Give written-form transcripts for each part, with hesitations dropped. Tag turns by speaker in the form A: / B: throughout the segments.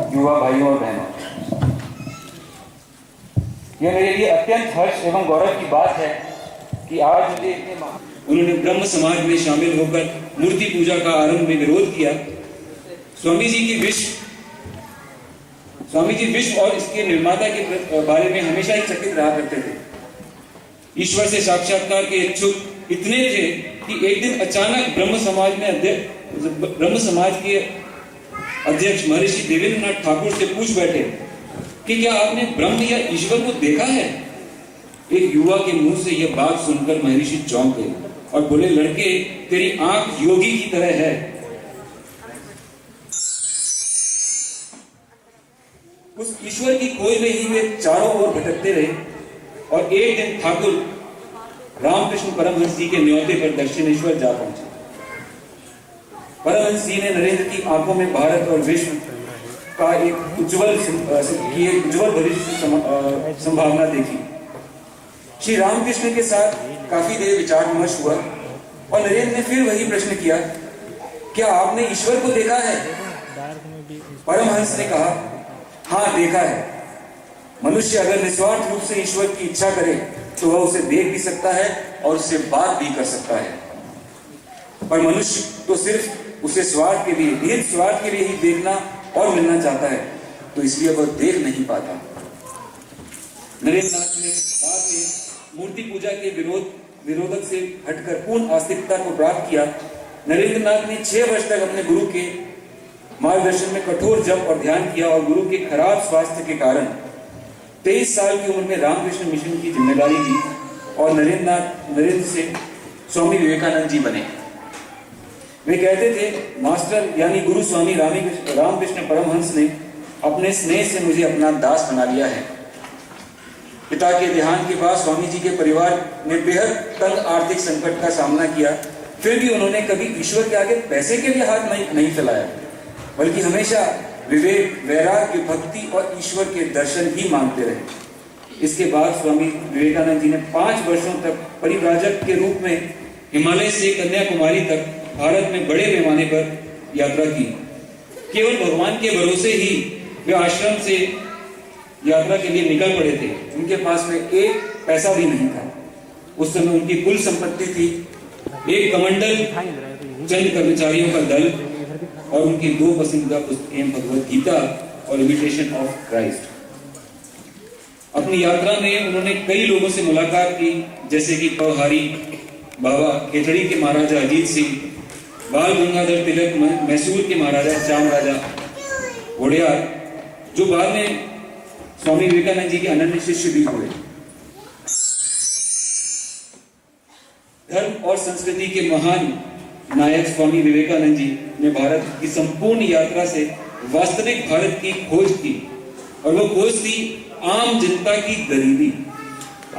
A: युवा भाइयों और बहनों, यह मेरे लिए अत्यंत हर्ष एवं गौरव की बात है कि आज मुझे
B: उन्होंने ब्रह्म समाज में शामिल होकर मूर्ति पूजा का आरंभ में विरोध किया। स्वामी जी विश्व और इसके निर्माता के बारे में हमेशा ही चकित रहा करते थे। ईश्वर से साक्षात्कार के इच्छुक इतने थे कि एक दिन अचानक ब्रह्म समाज के अध्यक्ष महर्षि देवेंद्रनाथ ठाकुर से पूछ बैठे कि क्या आपने ब्रह्म या ईश्वर को देखा है? एक युवा के मुंह से यह बात सुनकर महर्षि चौंक गए और बोले, लड़के, तेरी आंख योगी की तरह है। उस ईश्वर की खोज में ही वे चारों ओर भटकते रहे और एक दिन ठाकुर रामकृष्ण परमहंस जी के न्योते पर दक्षिणेश्वर जा पहुंचे। परमहंस जी ने नरेंद्र की आंखों में भारत और विश्व का एक उज्जवल भविष्य संभावना देखी। श्री रामकृष्ण के साथ काफी देर विचार विमर्श हुआ और नरेंद्र ने फिर वही प्रश्न किया, क्या आपने ईश्वर को देखा है? परमहंस ने कहा, हाँ, देखा है। मनुष्य अगर निस्वार्थ रूप से ईश्वर की इच्छा करे तो वह उसे देख भी सकता है और उससे बात भी कर सकता है, पर मनुष्य तो सिर्फ उसे स्वार्थ के लिए, निहित स्वार्थ के लिए ही देखना और मिलना चाहता है, तो इसलिए वह देख नहीं पाता। नरेंद्र नाथ ने बाद में मूर्ति पूजा के विरोधक से हटकर पूर्ण आस्तिकता को प्राप्त किया। नरेंद्र नाथ ने 6 वर्ष तक अपने गुरु के मार्गदर्शन में कठोर जप और ध्यान किया और गुरु के खराब स्वास्थ्य के कारण 23 साल की उम्र में रामकृष्ण मिशन की जिम्मेदारी ली और नरेंद्र से स्वामी विवेकानंद जी बने। वे कहते थे, मास्टर यानी गुरु स्वामी रामकृष्ण परमहंस ने अपने स्नेह से मुझे अपना दास बना लिया है। पिता के देहांत के बाद स्वामी जी के परिवार ने बेहद तंग आर्थिक संकट का सामना किया, फिर भी उन्होंने कभी ईश्वर के आगे पैसे के लिए हाथ नहीं फैलाया, बल्कि हमेशा विवेक, वैराग्य, भक्ति और ईश्वर के दर्शन ही मांगते रहे। इसके बाद स्वामी विवेकानंद जी ने 5 वर्षों तक परिव्राजक के रूप में हिमालय से कन्याकुमारी तक भारत में बड़े पैमाने पर यात्रा की। केवल भगवान के भरोसे ही वे आश्रम से यात्रा के लिए निकल पड़े थे। उनके पास में एक पैसा भी नहीं था। उस समय उनकी कुल संपत्ति थी एक कमंडल, चंद कर्मचारियों का दल और उनकी 2 पसंदीदा पुस्तकें, भगवद गीता और इमिटेशन ऑफ क्राइस्ट। अपनी यात्रा में उन्होंने कई लोगों से मुलाकात की, जैसे कि पवहारी बाबा, खेतड़ी के महाराजा अजीत सिंह, बाल गंगाधर तिलक, मैसूर के महाराजा चामराजा वोडियार, जो बाद में स्वामी विवेकानंद जी के अनन्य शिष्य भी हुए। धर्म और संस्कृति के महान नायक स्वामी विवेकानंद जी ने भारत की संपूर्ण यात्रा से वास्तविक भारत की खोज की, और वो खोज थी आम जनता की गरीबी।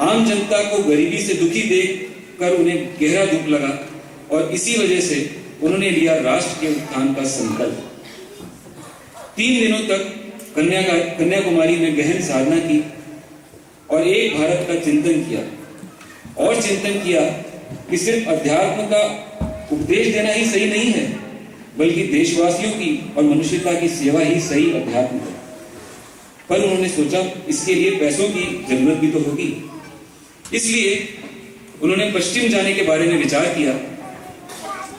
B: आम जनता को गरीबी से दुखी देखकर उन्हें गहरा दुख लगा और इसी वजह से उन्होंने लिया राष्ट्र के उत्थान का संकल्प। 3 दिनों तक कन्याकुमारी में गहन साधना की और एक भारत का चिंतन किया कि सिर्फ अध्यात्म का उपदेश देना ही सही नहीं है, बल्कि देशवासियों की और मनुष्यता की सेवा ही सही अध्यात्म है। पर उन्होंने सोचा इसके लिए पैसों की जरूरत भी तो होगी, इसलिए उन्होंने पश्चिम जाने के बारे में विचार किया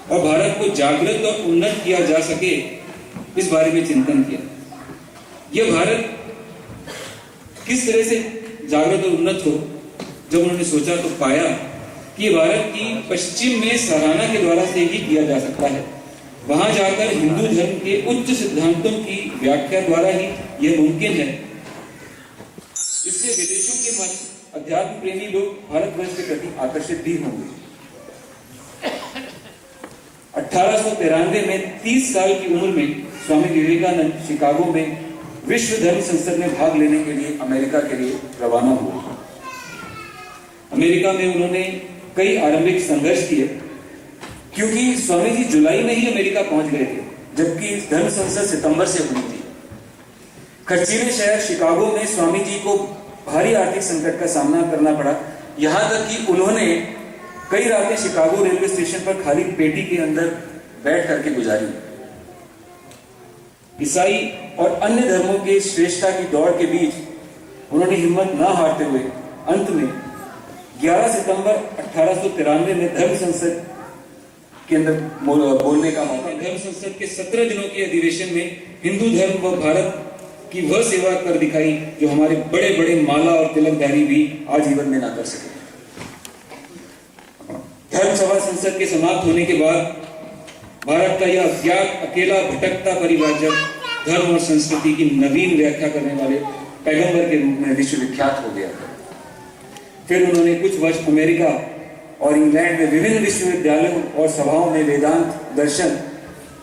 B: और भारत को जागृत और उन्नत किया जा सके इस बारे में चिंतन किया। यह भारत किस तरह से जागृत और उन्नत हो, जब उन्होंने सोचा तो पाया कि भारत की पश्चिम में सराहना के द्वारा से ही किया जा सकता है। वहां जाकर हिंदू धर्म के उच्च सिद्धांतों की व्याख्या द्वारा ही यह मुमकिन है। इससे विदेशों के अध्यात्म प्रेमी लोग भारतवर्ष के प्रति आकर्षित भी होंगे। 1893 में 30 साल की उम्र में स्वामी विवेकानंद शिकागो में विश्व धर्म संसद में भाग लेने के लिए अमेरिका के लिए रवाना हुए। अमेरिका में उन्होंने कई आरंभिक संघर्ष किए, क्योंकि स्वामी जी जुलाई में ही अमेरिका पहुंच गए थे, जबकि धर्म संसद सितंबर से हुई थी। खर्चीले शहर शिकागो में स्वामी जी को भारी आर्थिक संकट का सामना करना पड़ा, यहां तक कि उन्होंने कई रातें शिकागो रेलवे स्टेशन पर खाली पेटी के अंदर बैठ करके गुजारी। ईसाई और अन्य धर्मों के श्रेष्ठता की दौड़ के बीच उन्होंने हिम्मत न हारते हुए अंत में 11 सितंबर 1893 में धर्म संसद के अंदर बोलने का मौका। धर्म संसद के 17 दिनों के अधिवेशन में हिंदू धर्म व भारत की वह सेवा कर दिखाई जो हमारे बड़े बड़े माला और तिलकधारी भी आजीवन में ना कर सके। धर्म सभा संसद के समाप्त होने के बाद भारत का यह अज्ञात अकेला भटकता परिव्राजक धर्म और संस्कृति की नवीन व्याख्या करने वाले पैगंबर के रूप में विश्वविख्यात हो गया। फिर उन्होंने कुछ वर्ष अमेरिका और इंग्लैंड में विभिन्न विश्वविद्यालयों और सभाओं में वेदांत, दर्शन,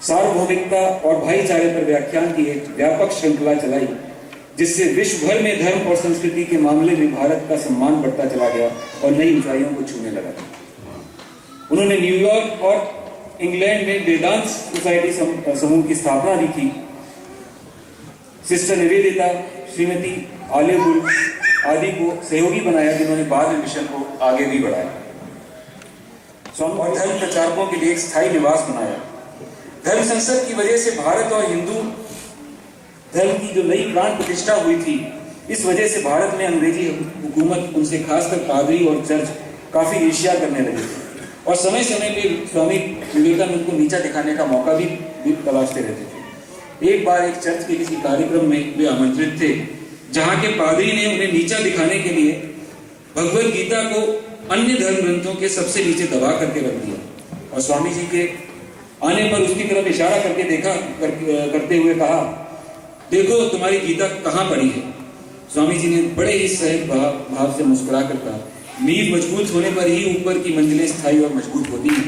B: सार्वभौमिकता और भाईचारे पर व्याख्यान की एक व्यापक श्रृंखला चलाई, जिससे विश्व भर में धर्म और संस्कृति के मामले में भारत का सम्मान बढ़ता चला गया और नई ऊंचाइयों को छूने लगा। उन्होंने न्यूयॉर्क और इंग्लैंड में वेदांत सोसाइटी समूह की स्थापना भी की। सिस्टर निवेदिता, श्रीमती आलिया आदि को सहयोगी बनाया, जिन्होंने बाद में मिशन को आगे भी बढ़ाया और धर्म प्रचारकों के लिए एक स्थायी निवास बनाया। धर्म संसद की वजह से भारत और हिंदू धर्म की जो नई प्राण प्रतिष्ठा हुई थी, इस वजह से भारत में अंग्रेजी हुकूमत, उनसे खासकर पादरी और चर्च काफी ईर्ष्या करने लगे थे और समय समय पे स्वामी विवेकानंद को नीचा दिखाने का मौका भी तलाशते रहते थे। एक बार एक चर्च के किसी कार्यक्रम में वे आमंत्रित थे, जहां के पादरी ने उन्हें नीचा दिखाने के लिए भगवत गीता को अन्य धर्म ग्रंथों के सबसे नीचे दबा करके रख दिया और स्वामी जी के आने पर उसकी तरफ इशारा करके करते हुए कहा, देखो तुम्हारी गीता कहाँ पड़ी है। स्वामी जी ने बड़े ही सहज भाव से मुस्कुरा कर कहा, नींव मजबूत होने पर ही ऊपर की मंजिलें स्थायी और मजबूत होती हैं।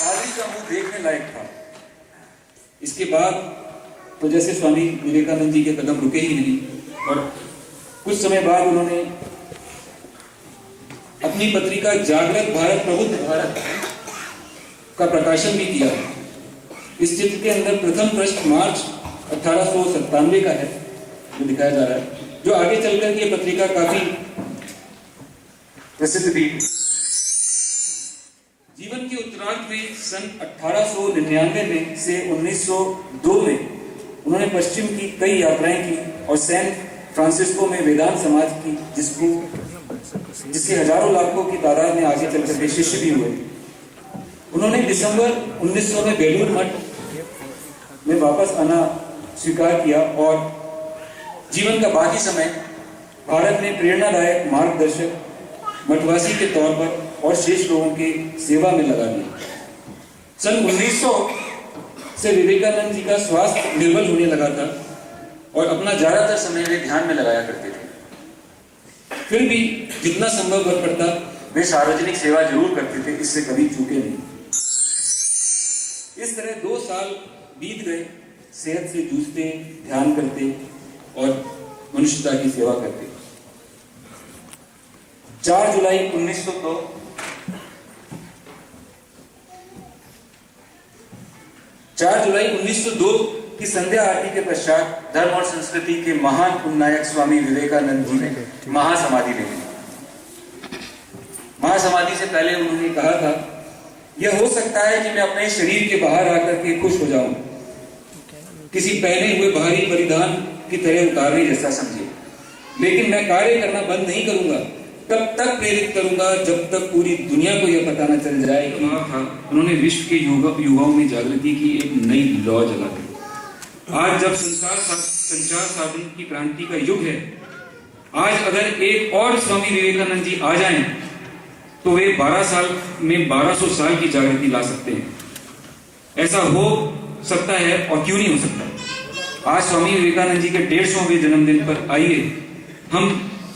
B: पादरी का मुंह देखने लायक था। इसके बाद तो जैसे स्वामी विवेकानंद जी के कदम रुके ही नहीं और कुछ समय बाद उन्होंने अपनी पत्रिका जागृत भारत प्रबुद्ध भारत का प्रकाशन भी किया। इस चित्र के अंदर प्रथम पृष्ठ मार्च 1897 का है जो दिखाया जा रहा है, जो आगे चलकर ये पत्रिका काफी प्रसिद्ध भी। जीवन के उत्तरार्ध में सन 1899 में से 1902 में उन्होंने पश्चिम की कई यात्राएं की और सैन फ्रांसिस्को में वेदांत समाज की, जिसके हजारों लाखों की तादाद में आगे चलकर के शिष्य भी हुए। उन्होंने दिसंबर 1900 में बेलूर मठ में वापस आना स्वीकार किया और जीवन का बाकी समय भारत में प्रेरणादायक मार्गदर्शक मठवासी के तौर पर और शेष लोगों के सेवा में लगा दिया। सन 1900 से विवेकानंद जी का स्वास्थ्य निर्बल होने लगा था और अपना ज्यादातर समय वे ध्यान में लगाया करते थे। फिर भी जितना संभव हो पड़ता वे सार्वजनिक सेवा जरूर करते थे, इससे कभी चूके नहीं। इस तरह 2 साल बीत गए, सेहत से जूझते, ध्यान करते और मनुष्यता की सेवा करते। 4 जुलाई 1902 की संध्या आरती के पश्चात धर्म और संस्कृति के महान उन्नायक स्वामी विवेकानंद जी ने महासमाधि ले ली। महासमाधि से पहले उन्होंने कहा था, यह हो सकता है कि मैं अपने शरीर के बाहर आकर के खुश हो जाऊं, किसी पहने हुए बाहरी परिधान की तरह उतारने जैसा समझे, लेकिन मैं कार्य करना बंद नहीं करूंगा, तब तक प्रेरित करूंगा जब तक पूरी दुनिया को यह पता न चल जाए कि उन्होंने विश्व के युवाओं में जागृति की एक नई लौ जगा दी। आज जब संचार साधन की क्रांति का युग है, आज अगर एक और स्वामी विवेकानंद जी आ जाएं, तो वे 12 साल में 1200 साल की जागृति ला सकते हैं। ऐसा हो सकता है और क्यों नहीं हो सकता। आज स्वामी विवेकानंद जी के 150वें जन्मदिन पर आइए हम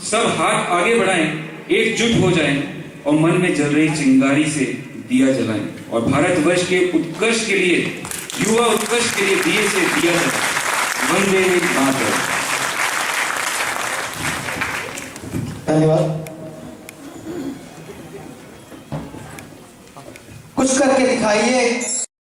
B: सब हाथ आगे बढ़ाएं, एकजुट हो जाएं और मन में जल रही चिंगारी से दिया जलाएं और भारतवर्ष के उत्कर्ष के लिए, युवा उत्कर्ष के लिए दिए से दिया जलाएं। वंदे मातरम।
C: धन्यवाद। कुछ करके दिखाइए।